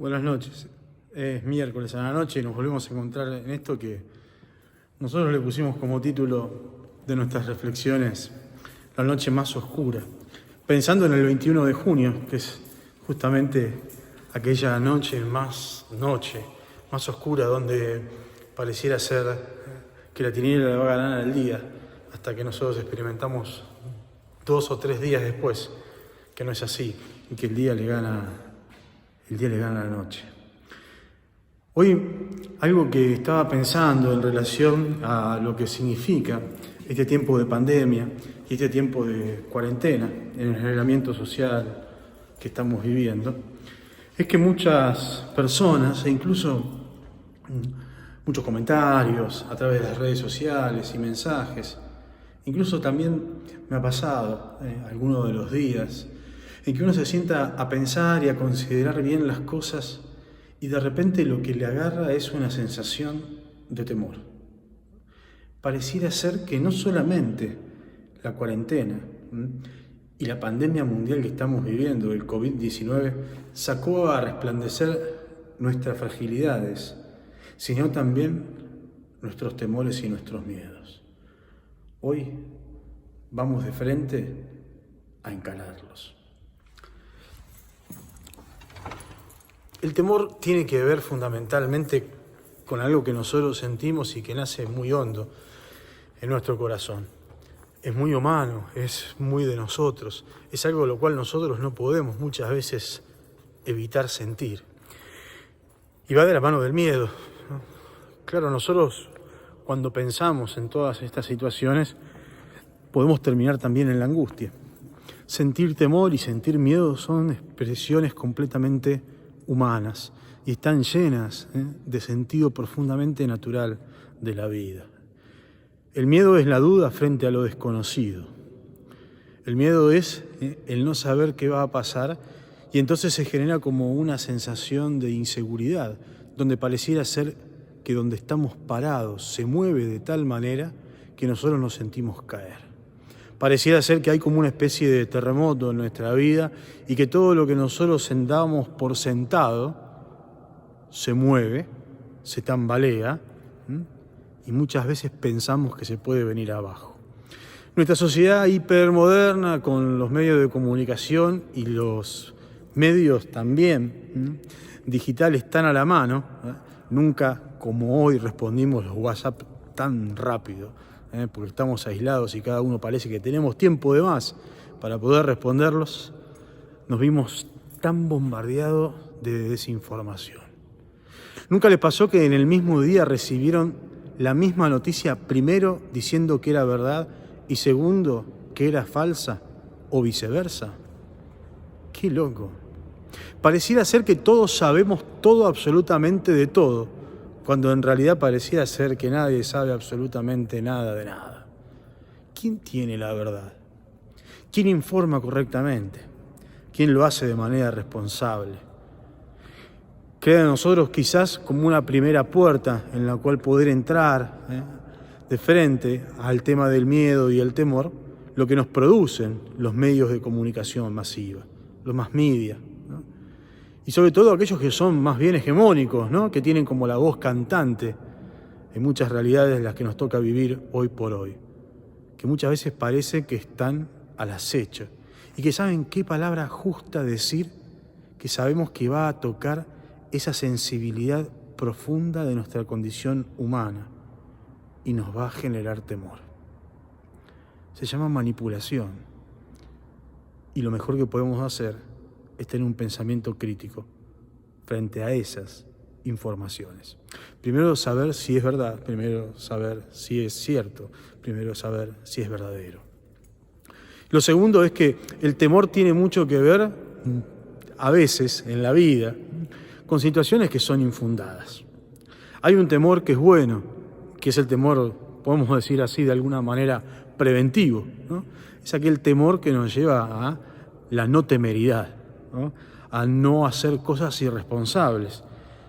Buenas noches. Es miércoles a la noche y nos volvemos a encontrar en esto que nosotros le pusimos como título de nuestras reflexiones la noche más oscura, pensando en el 21 de junio, que es justamente aquella noche más oscura, donde pareciera ser que la tiniebla le va a ganar al día, hasta que nosotros experimentamos 2 o 3 días después que no es así y que el día le gana a la noche. Hoy, algo que estaba pensando en relación a lo que significa este tiempo de pandemia y este tiempo de cuarentena en el aislamiento social que estamos viviendo, es que muchas personas, e incluso muchos comentarios a través de las redes sociales y mensajes, incluso también me ha pasado algunos de los días en que uno se sienta a pensar y a considerar bien las cosas y de repente lo que le agarra es una sensación de temor. Pareciera ser que no solamente la cuarentena y la pandemia mundial que estamos viviendo, el COVID-19, sacó a resplandecer nuestras fragilidades, sino también nuestros temores y nuestros miedos. Hoy vamos de frente a encararlos. El temor tiene que ver fundamentalmente con algo que nosotros sentimos y que nace muy hondo en nuestro corazón. Es muy humano, es muy de nosotros, es algo lo cual nosotros no podemos muchas veces evitar sentir. Y va de la mano del miedo, ¿no? Claro, nosotros cuando pensamos en todas estas situaciones podemos terminar también en la angustia. Sentir temor y sentir miedo son expresiones completamente humanas y están llenas de sentido profundamente natural de la vida. El miedo es la duda frente a lo desconocido. El miedo es el no saber qué va a pasar y entonces se genera como una sensación de inseguridad, donde pareciera ser que donde estamos parados se mueve de tal manera que nosotros nos sentimos caer. Pareciera ser que hay como una especie de terremoto en nuestra vida y que todo lo que nosotros damos por sentado se mueve, se tambalea y muchas veces pensamos que se puede venir abajo. Nuestra sociedad hipermoderna con los medios de comunicación y los medios también digitales tan a la mano, nunca como hoy respondimos los WhatsApp tan rápido, porque estamos aislados y cada uno parece que tenemos tiempo de más para poder responderlos, nos vimos tan bombardeados de desinformación. ¿Nunca les pasó que en el mismo día recibieron la misma noticia, primero diciendo que era verdad y segundo que era falsa o viceversa? ¡Qué loco! Pareciera ser que todos sabemos todo absolutamente de todo, cuando en realidad pareciera ser que nadie sabe absolutamente nada de nada. ¿Quién tiene la verdad? ¿Quién informa correctamente? ¿Quién lo hace de manera responsable? Queda en nosotros quizás como una primera puerta en la cual poder entrar de frente al tema del miedo y el temor, lo que nos producen los medios de comunicación masiva, los mass media, ¿no? Y sobre todo aquellos que son más bien hegemónicos, ¿no? Que tienen como la voz cantante en muchas realidades en las que nos toca vivir hoy por hoy, que muchas veces parece que están al acecho y que saben qué palabra justa decir, que sabemos que va a tocar esa sensibilidad profunda de nuestra condición humana y nos va a generar temor. Se llama manipulación y lo mejor que podemos hacer es tener un pensamiento crítico frente a esas informaciones. Primero saber si es verdad, primero saber si es cierto, primero saber si es verdadero. Lo segundo es que el temor tiene mucho que ver, a veces en la vida, con situaciones que son infundadas. Hay un temor que es bueno, que es el temor, podemos decir así de alguna manera, preventivo, ¿no? Es aquel temor que nos lleva a la no temeridad, ¿no? A no hacer cosas irresponsables,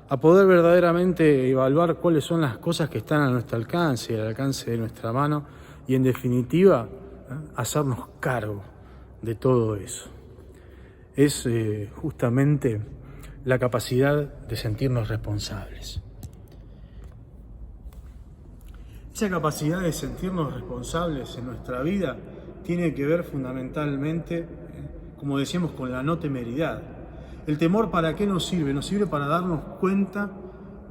a poder verdaderamente evaluar cuáles son las cosas que están a nuestro alcance, al alcance de nuestra mano y en definitiva hacernos cargo de todo eso. Es justamente la capacidad de sentirnos responsables. Esa capacidad de sentirnos responsables en nuestra vida tiene que ver fundamentalmente, como decíamos, con la no temeridad. El temor, ¿para qué nos sirve? Nos sirve para darnos cuenta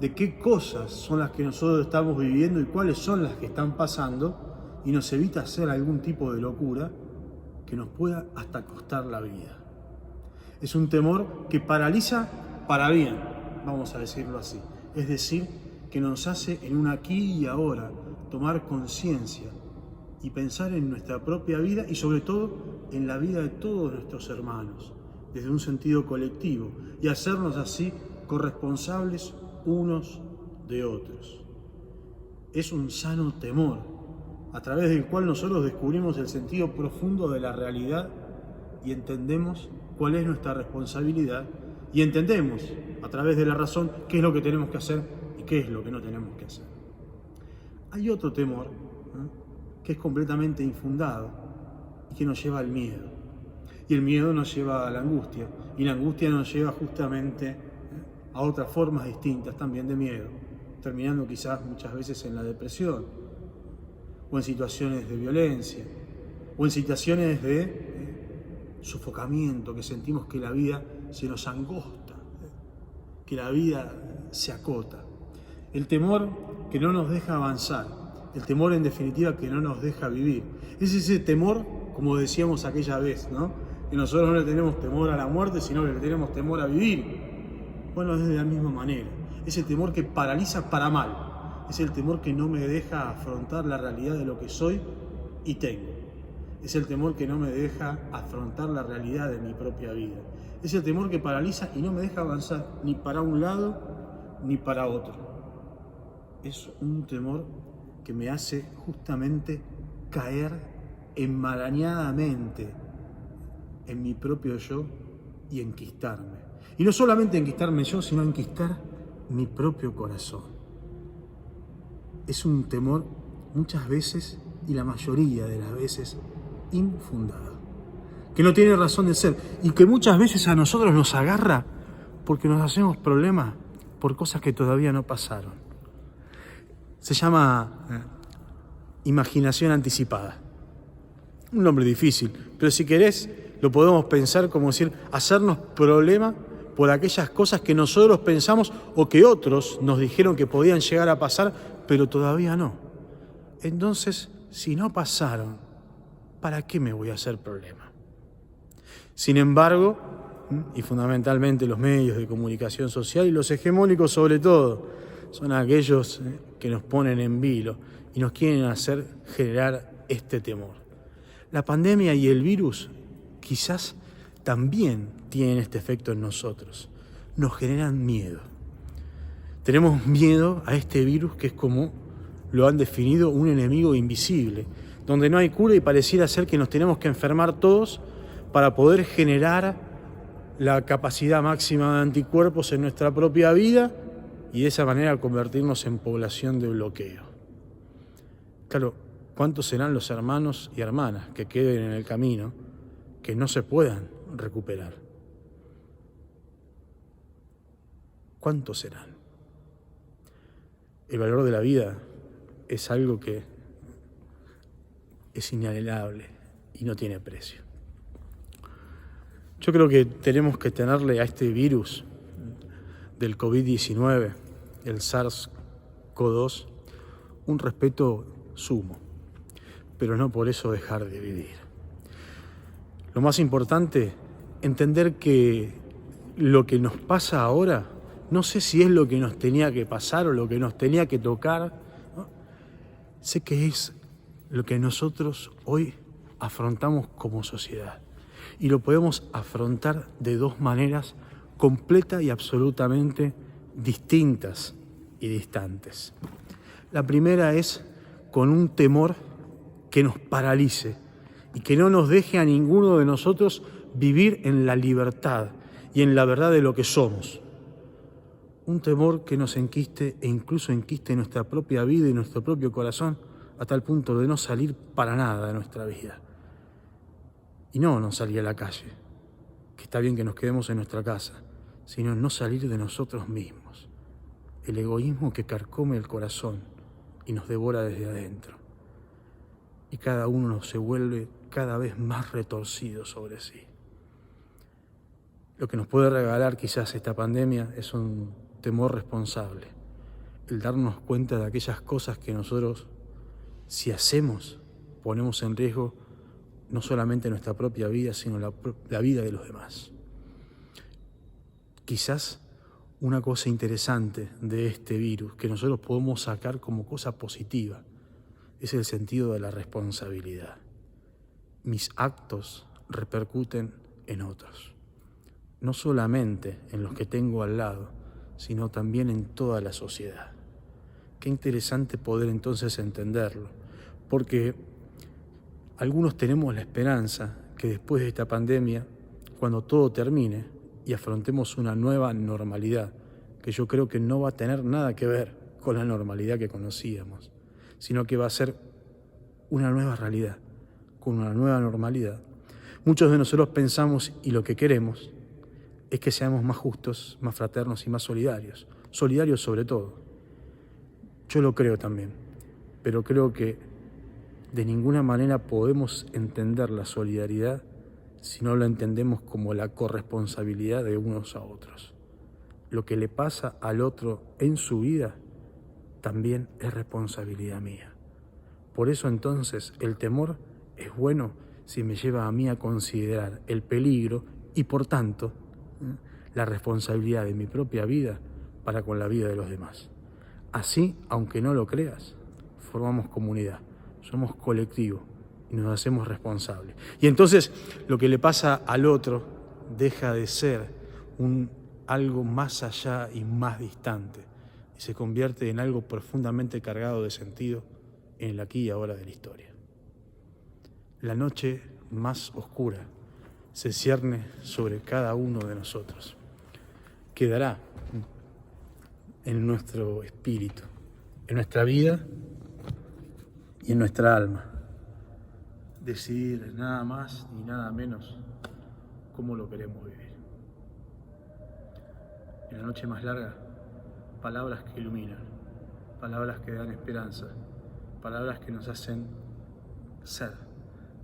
de qué cosas son las que nosotros estamos viviendo y cuáles son las que están pasando, y nos evita hacer algún tipo de locura que nos pueda hasta costar la vida. Es un temor que paraliza para bien, vamos a decirlo así. Es decir, que nos hace en un aquí y ahora tomar conciencia y pensar en nuestra propia vida y sobre todo en la vida de todos nuestros hermanos, desde un sentido colectivo, y hacernos así corresponsables unos de otros. Es un sano temor, a través del cual nosotros descubrimos el sentido profundo de la realidad y entendemos cuál es nuestra responsabilidad y entendemos a través de la razón qué es lo que tenemos que hacer y qué es lo que no tenemos que hacer. Hay otro temor, que es completamente infundado y que nos lleva al miedo. Y el miedo nos lleva a la angustia, y la angustia nos lleva justamente a otras formas distintas también de miedo, terminando quizás muchas veces en la depresión, o en situaciones de violencia, o en situaciones de sofocamiento, que sentimos que la vida se nos angosta, que la vida se acota. El temor que no nos deja avanzar, el temor en definitiva que no nos deja vivir. Es ese temor, como decíamos aquella vez, ¿no? Que nosotros no le tenemos temor a la muerte, sino que le tenemos temor a vivir. Bueno, es de la misma manera. Es el temor que paraliza para mal. Es el temor que no me deja afrontar la realidad de lo que soy y tengo. Es el temor que no me deja afrontar la realidad de mi propia vida. Es el temor que paraliza y no me deja avanzar ni para un lado ni para otro. Es un temor que me hace justamente caer enmarañadamente en mi propio yo y enquistarme. Y no solamente enquistarme yo, sino enquistar mi propio corazón. Es un temor muchas veces, y la mayoría de las veces, infundado, que no tiene razón de ser y que muchas veces a nosotros nos agarra porque nos hacemos problemas por cosas que todavía no pasaron. Se llama imaginación anticipada. Un nombre difícil, pero si querés lo podemos pensar como decir, hacernos problema por aquellas cosas que nosotros pensamos o que otros nos dijeron que podían llegar a pasar, pero todavía no. Entonces, si no pasaron, ¿para qué me voy a hacer problema? Sin embargo, y fundamentalmente los medios de comunicación social y los hegemónicos sobre todo, son aquellos que nos ponen en vilo y nos quieren hacer generar este temor. La pandemia y el virus quizás también tienen este efecto en nosotros. Nos generan miedo. Tenemos miedo a este virus que es como lo han definido un enemigo invisible, donde no hay cura y pareciera ser que nos tenemos que enfermar todos para poder generar la capacidad máxima de anticuerpos en nuestra propia vida y de esa manera convertirnos en población de bloqueo. Claro, ¿cuántos serán los hermanos y hermanas que queden en el camino que no se puedan recuperar? ¿Cuántos serán? El valor de la vida es algo que es inalienable y no tiene precio. Yo creo que tenemos que tenerle a este virus del COVID-19, el SARS-CoV-2, un respeto sumo, pero no por eso dejar de vivir. Lo más importante, entender que lo que nos pasa ahora, no sé si es lo que nos tenía que pasar o lo que nos tenía que tocar, ¿no? Sé que es lo que nosotros hoy afrontamos como sociedad. Y lo podemos afrontar de dos maneras completa y absolutamente distintas y distantes. La primera es con un temor que nos paralice y que no nos deje a ninguno de nosotros vivir en la libertad y en la verdad de lo que somos. Un temor que nos enquiste e incluso enquiste nuestra propia vida y nuestro propio corazón a tal punto de no salir para nada de nuestra vida. Y no salir a la calle, que está bien que nos quedemos en nuestra casa, sino en no salir de nosotros mismos. El egoísmo que carcome el corazón y nos devora desde adentro. Y cada uno se vuelve cada vez más retorcido sobre sí. Lo que nos puede regalar quizás esta pandemia es un temor responsable. El darnos cuenta de aquellas cosas que nosotros, si hacemos, ponemos en riesgo no solamente nuestra propia vida, sino la vida de los demás. Quizás una cosa interesante de este virus que nosotros podemos sacar como cosa positiva es el sentido de la responsabilidad. Mis actos repercuten en otros, no solamente en los que tengo al lado, sino también en toda la sociedad. Qué interesante poder entonces entenderlo, porque algunos tenemos la esperanza que después de esta pandemia, cuando todo termine y afrontemos una nueva normalidad, que yo creo que no va a tener nada que ver con la normalidad que conocíamos, sino que va a ser una nueva realidad, con una nueva normalidad. Muchos de nosotros pensamos y lo que queremos es que seamos más justos, más fraternos y más solidarios sobre todo. Yo lo creo también, pero creo que de ninguna manera podemos entender la solidaridad si no la entendemos como la corresponsabilidad de unos a otros. Lo que le pasa al otro en su vida también es responsabilidad mía. Por eso entonces el temor es bueno si me lleva a mí a considerar el peligro y por tanto la responsabilidad de mi propia vida para con la vida de los demás. Así, aunque no lo creas, formamos comunidad, somos colectivo y nos hacemos responsables. Y entonces lo que le pasa al otro deja de ser algo más allá y más distante y se convierte en algo profundamente cargado de sentido en el aquí y ahora de la historia. La noche más oscura se cierne sobre cada uno de nosotros. Quedará en nuestro espíritu, en nuestra vida y en nuestra alma. Decidir nada más ni nada menos cómo lo queremos vivir. En la noche más larga, palabras que iluminan, palabras que dan esperanza, palabras que nos hacen ser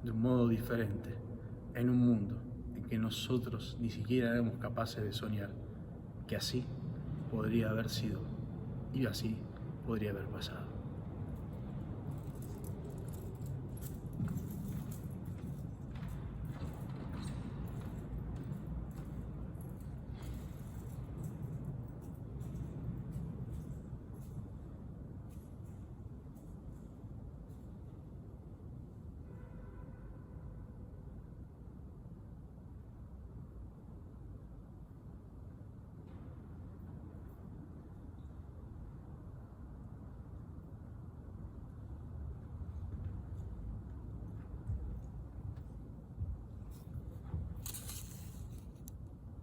de un modo diferente en un mundo en que nosotros ni siquiera éramos capaces de soñar que así podría haber sido y así podría haber pasado.